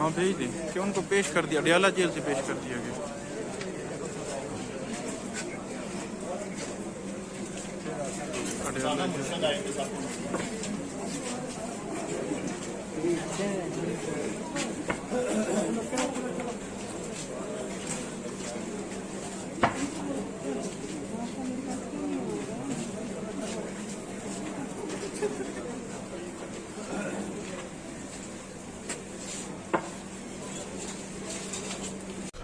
हाँ भेज दें कि उनको पेश कर दिया, अडयाला जेल से पेश कर दिया गया।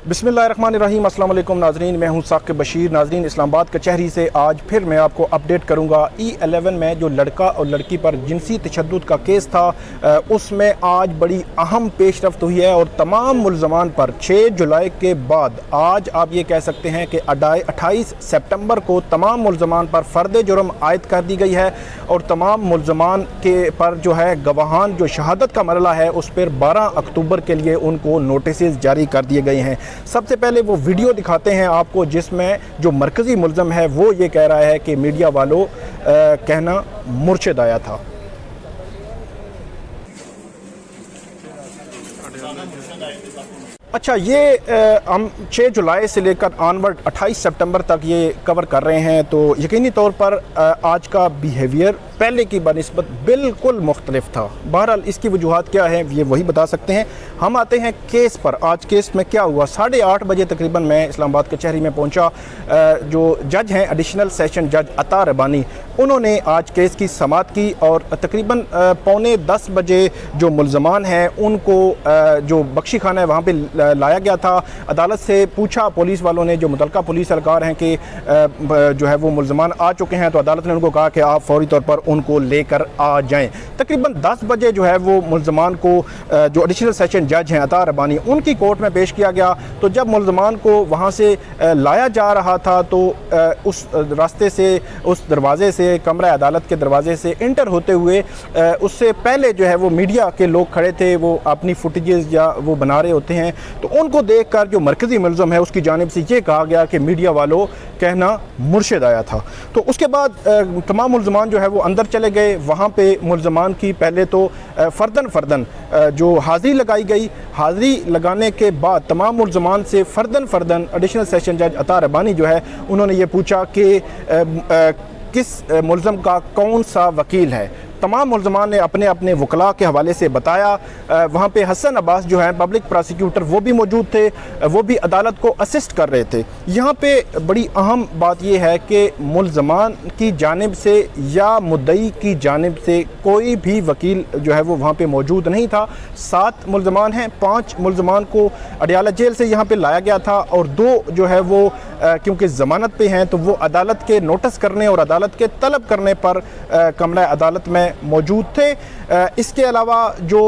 बिस्मिल्लाहिर्रहमानिर्रहीम, अस्सलाम वालेकुम नाज़रीन, मैं हूं साकिब बशीर। नाज़रीन, इस्लामाबाद कचहरी से आज फिर मैं आपको अपडेट करूंगा। E11 में जो लड़का और लड़की पर जिनसी तशद्दुद का केस था उसमें आज बड़ी अहम पेशरफ्त हुई है और तमाम मुल्ज़मान पर 6 जुलाई के बाद आज आप ये कह सकते हैं कि 28 सितंबर को तमाम मुल्ज़मान पर फ़र्द जुर्म आयद कर दी गई है और तमाम मुल्ज़मान के पर जो है गवाहान जो शहादत का मरला है उस पर 12 अक्टूबर के लिए उनको नोटिस जारी कर दिए गए हैं। सबसे पहले वो वीडियो दिखाते हैं आपको जिसमें जो मरकज़ी मुल्ज़म है वो ये कह रहा है कि मीडिया वालों कहना मुर्शिद आया था। अच्छा, ये हम 6 जुलाई से लेकर ऑनवर्ड 28 सितंबर तक ये कवर कर रहे हैं, तो यकीनी तौर पर आज का बिहेवियर पहले की बनिस्बत बिल्कुल मुख्तलिफ था। बहरहाल इसकी वजूहात क्या है ये वही बता सकते हैं। हम आते हैं केस पर। आज केस में क्या हुआ, 8:30 बजे तकरीबन मैं इस्लामाबाद कचहरी में पहुंचा। जो जज हैं एडिशनल सेशन जज अता रबानी, उन्होंने आज केस की समाअत की और तकरीबन 9:45 बजे जो मुल्ज़मान हैं उनको जो बख्शी खाना है वहाँ पर लाया गया था। अदालत से पूछा पुलिस वालों ने, जो मुतलका पुलिस एहलकार हैं कि जो है वो मुल्ज़मान आ चुके हैं, तो अदालत ने उनको कहा कि आप फौरी तौर पर उनको लेकर आ जाएं। तकरीबन 10 बजे जो है वो मुल्ज़मान को जो एडिशनल सेशन जज हैं अता रबानी, उनकी कोर्ट में पेश किया गया। तो जब मुल्ज़मान को वहाँ से लाया जा रहा था तो उस रास्ते से, उस दरवाज़े से, कमरा अदालत के दरवाज़े से इंटर होते हुए उससे पहले जो है वो मीडिया के लोग खड़े थे, वो अपनी फुटेजेस या वो बना रहे होते हैं, तो उनको देखकर जो मरकज़ी मुल्ज़म है उसकी जानिब से ये कहा गया कि मीडिया वालों कहना मुर्शिद आया था। तो उसके बाद तमाम मुल्ज़मान जो है वो अंदर चले गए। वहाँ पे मुल्ज़मान की पहले तो फ़र्दन जो हाज़िरी लगाई गई। हाज़िरी लगाने के बाद तमाम मुल्ज़मान से फ़र्दन एडिशनल सेशन जज अता रबानी जो है उन्होंने ये पूछा कि किस मुल्ज़म का कौन सा वकील है। तमाम मुल्ज़मान ने अपने अपने वकला के हवाले से बताया। वहाँ पे हसन अब्बास जो हैं पब्लिक प्रोसिक्यूटर वो भी मौजूद थे, वो भी अदालत को असिस्ट कर रहे थे। यहाँ पे बड़ी अहम बात यह है कि मुल्ज़मान की जानिब से या मुद्दई की जानिब से कोई भी वकील जो है वो वहाँ पे मौजूद नहीं था। 7 मुल्ज़मान हैं, 5 मुल्ज़मान को अडयाला जेल से यहाँ पे लाया गया था और 2 जो है वो क्योंकि ज़मानत पे हैं तो वो अदालत के नोटिस करने और अदालत के तलब करने पर कमरा अदालत में मौजूद थे। इसके अलावा जो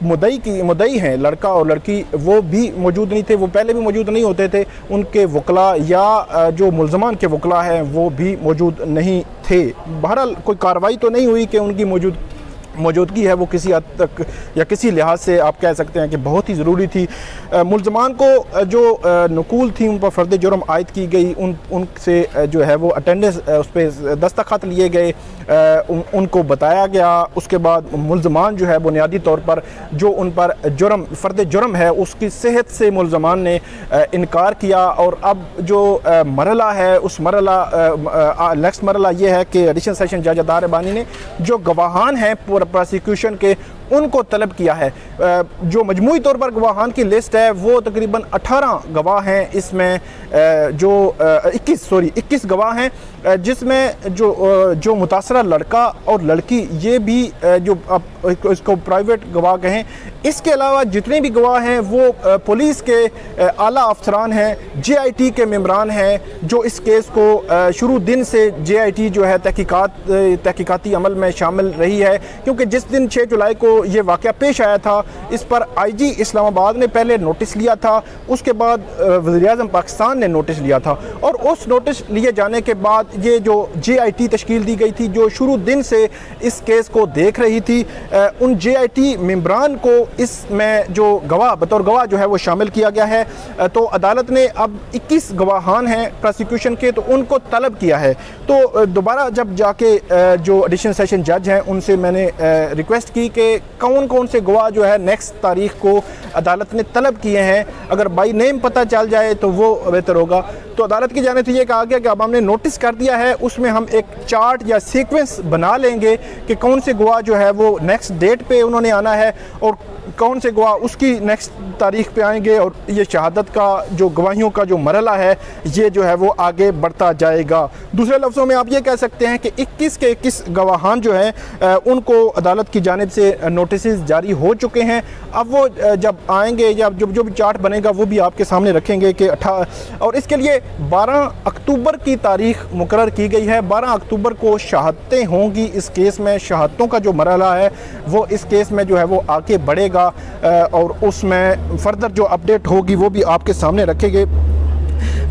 मुद्दई हैं लड़का और लड़की वो भी मौजूद नहीं थे, वो पहले भी मौजूद नहीं होते थे। उनके वकला या जो मुल्ज़मान के वकला हैं वो भी मौजूद नहीं थे। बहरहाल कोई कार्रवाई तो नहीं हुई कि उनकी मौजूदगी है वो किसी हद तक या किसी लिहाज से आप कह सकते हैं कि बहुत ही ज़रूरी थी। मुल्ज़मान को जो नकूल थी उन पर फ़र्द जुर्म आयद की गई, उनसे जो है वो अटेंडेंस उस पर दस्तखत लिए गए, उनको बताया गया। उसके बाद मुल्ज़मान जो है बुनियादी तौर पर जो उन पर फ़र्द जुर्म है उसकी सेहत से मुल्ज़मान ने इनकार किया। और अब जो मरला है उस नेक्स्ट मरला ये है कि एडिशनल सेशन जज अता रबानी ने जो गवाहान हैं प्रोसिक्यूशन के उनको तलब किया है। जो मजमूई तौर पर गवाहान की लिस्ट है वो तकरीबन 18 गवाह हैं। इसमें जो 21 गवाह हैं, जिसमें जो मुतासरा लड़का और लड़की ये भी जो इसको प्राइवेट गवाह कहें। इसके अलावा जितने भी गवाह हैं वो पुलिस के आला अफसरान हैं, JIT के मेंबरान हैं जो इस केस को शुरू दिन से JIT जो है तहकीकाती अमल में शामिल रही है, क्योंकि जिस दिन 6 जुलाई को ये वाक़या पेश आया था इस पर IG इस्लामाबाद ने पहले नोटिस लिया था, उसके बाद वज़ीर-ए-आज़म पाकिस्तान ने नोटिस लिया था और उस नोटिस लिए जाने के बाद ये जो JIT तश्कील दी गई थी जो शुरू दिन से इस केस को देख रही थी, उन JIT मेंबरान को इसमें जो बतौर गवाह जो है वो शामिल किया गया है। तो अदालत ने अब 21 गवाहान हैं प्रोसिक्यूशन के, तो उनको तलब किया है। तो दोबारा जब जाके जो एडिशनल सेशन जज हैं उनसे मैंने रिक्वेस्ट की कि कौन कौन से गवाह जो है नेक्स्ट तारीख को अदालत ने तलब किए हैं, अगर बाई नेम पता चल जाए तो वो बेहतर होगा। तो अदालत की जानिब से ये कहा गया कि अब हमने नोटिस कर दिया है, उसमें हम एक चार्ट या सीक्वेंस बना लेंगे कि कौन से गवाह जो है वो नेक्स्ट डेट पे उन्होंने आना है और कौन से गवाह उसकी नेक्स्ट तारीख पे आएंगे, और ये शहादत का जो गवाहियों का जो मरला है ये जो है वो आगे बढ़ता जाएगा। दूसरे लफ्ज़ों में आप ये कह सकते हैं कि 21 के 21 गवाहान जो हैं उनको अदालत की जानिब से नोटिस जारी हो चुके हैं। अब वो जब आएंगे या जो भी चार्ट बनेगा वो भी आपके सामने रखेंगे कि और इसके लिए 12 अक्टूबर की तारीख मुकर्रर की गई है। 12 अक्टूबर को शहादतें होंगी इस केस में, शहादतों का जो मरला है वो इस केस में जो है वो आगे बढ़ेगा और उसमें फर्दर जो अपडेट होगी वो भी आपके सामने रखेंगे।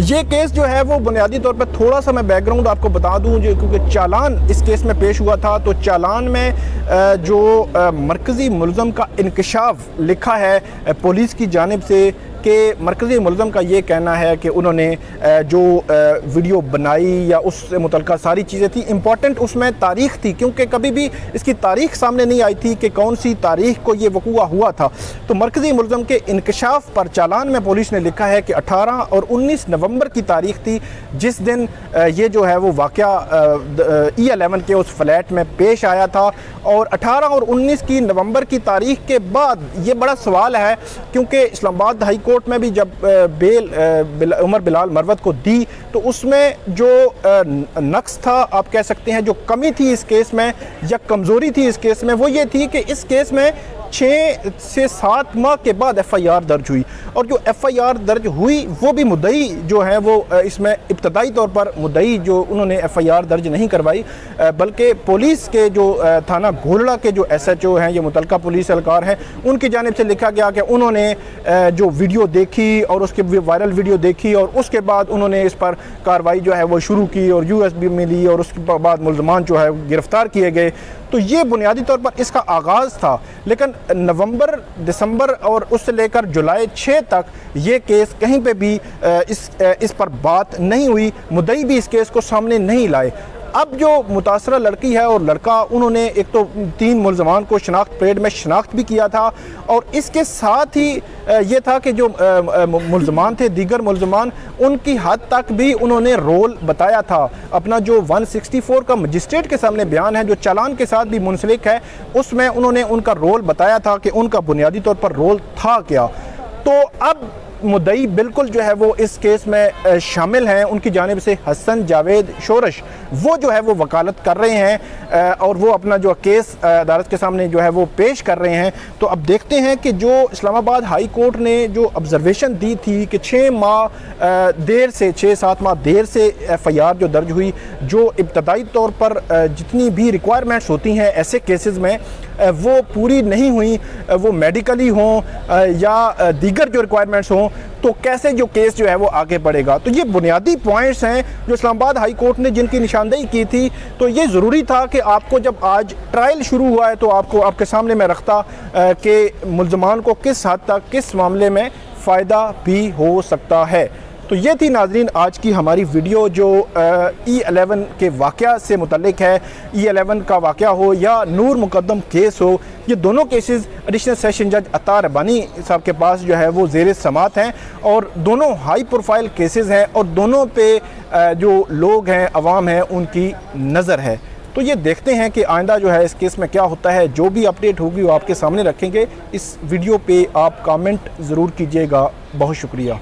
ये केस जो है वो बुनियादी तौर पर थोड़ा सा मैं बैकग्राउंड आपको बता दूं, क्योंकि चालान इस केस में पेश हुआ था, तो चालान में जो मरकज़ी मुल्ज़म का इंकशाफ लिखा है पुलिस की जानिब से कि मरकज़ी मुल्ज़म का ये कहना है कि उन्होंने जो वीडियो बनाई या उससे मुतल्लिक़ सारी चीज़ें थी, इम्पॉर्टेंट उसमें तारीख़ थी, क्योंकि कभी भी इसकी तारीख़ सामने नहीं आई थी कि कौन सी तारीख़ को ये वक़ूआ हुआ था। तो मरकज़ी मुल्ज़म के इंकशाफ पर चालान में पुलिस ने लिखा है कि 18 और 19 नवंबर की तारीख़ थी जिस दिन ये जो है वो वाक़या E11 के उस फ्लैट में पेश आया था। और 18 और 19 की नवंबर की तारीख़ के बाद ये बड़ा सवाल है, क्योंकि इस्लामाबाद हाई कोर्ट में भी जब बेल उमर बिलाल मरवत को दी तो उसमें जो नक्स था, आप कह सकते हैं जो कमी थी इस केस में या कमज़ोरी थी इस केस में, वो ये थी कि इस केस में 6 से 7 माह के बाद FIR दर्ज हुई, और जो FIR दर्ज हुई वो भी मुद्दई जो है वो इसमें इब्तदाई तौर पर मुद्दई जो उन्होंने FIR दर्ज नहीं करवाई, बल्कि पुलिस के जो थाना घोलड़ा के जो SHO हैं, ये मुतल्लिका पुलिस एहलकार हैं, उनकी जानिब से लिखा गया कि उन्होंने जो वीडियो देखी और उसके वायरल वीडियो देखी और उसके बाद उन्होंने इस पर कार्रवाई जो है वो शुरू की और USB मिली और उसके बाद मुल्ज़मान जो है गिरफ़्तार किए गए। तो ये बुनियादी तौर पर इसका आगाज़ था, लेकिन नवंबर, दिसंबर और उससे लेकर जुलाई 6 तक ये केस कहीं पे भी इस पर बात नहीं हुई, मुद्दई भी इस केस को सामने नहीं लाए। अब जो मुतासरा लड़की है और लड़का, उन्होंने एक तो 3 मुल्ज़मान को शनाख्त परेड में शनाख्त भी किया था, और इसके साथ ही ये था कि जो मुल्ज़मान थे, दीगर मुल्ज़मान, उनकी हद तक भी उन्होंने रोल बताया था। अपना जो 164 का मजिस्ट्रेट के सामने बयान है जो चालान के साथ भी मुंसलिक है, उसमें उन्होंने उनका रोल बताया था कि उनका बुनियादी तौर पर रोल था क्या। तो अब मुद्दई बिल्कुल जो है वो इस केस में शामिल हैं, उनकी जानिब से हसन जावेद शोरश वो जो है वो वकालत कर रहे हैं और वो अपना जो केस अदालत के सामने जो है वो पेश कर रहे हैं। तो अब देखते हैं कि जो इस्लामाबाद हाई कोर्ट ने जो ऑब्जर्वेशन दी थी कि 6 माह देर से, 6-7 माह देर से FIR जो दर्ज हुई, जो इब्तदाई तौर पर जितनी भी रिक्वायरमेंट्स होती हैं ऐसे केसेस में वो पूरी नहीं हुई, वो मेडिकली हों या दीगर जो रिक्वायरमेंट्स हों, तो कैसे जो केस जो है वो आगे बढ़ेगा। तो ये बुनियादी पॉइंट्स हैं जो इस्लामाबाद हाई कोर्ट ने जिनकी निशानदेही की थी। तो ये ज़रूरी था कि आपको जब आज ट्रायल शुरू हुआ है तो आपको आपके सामने मैं रखता कि मुल्ज़मान को किस हद तक किस मामले में फ़ायदा भी हो सकता है। तो ये थी नाज़रीन आज की हमारी वीडियो जो E11 के वाक़या से मुतल्लिक है। E11 का वाक़या हो या नूर मुकद्दम केस हो, ये दोनों केसेस एडिशनल सेशन जज अता रब्बानी साहब के पास जो है वो ज़ेर समात हैं और दोनों हाई प्रोफाइल केसेस हैं और दोनों पे जो लोग हैं, अवाम हैं, उनकी नज़र है। तो ये देखते हैं कि आइंदा जो है इस केस में क्या होता है। जो भी अपडेट होगी वो आपके सामने रखेंगे। इस वीडियो पे आप कमेंट ज़रूर कीजिएगा। बहुत शुक्रिया।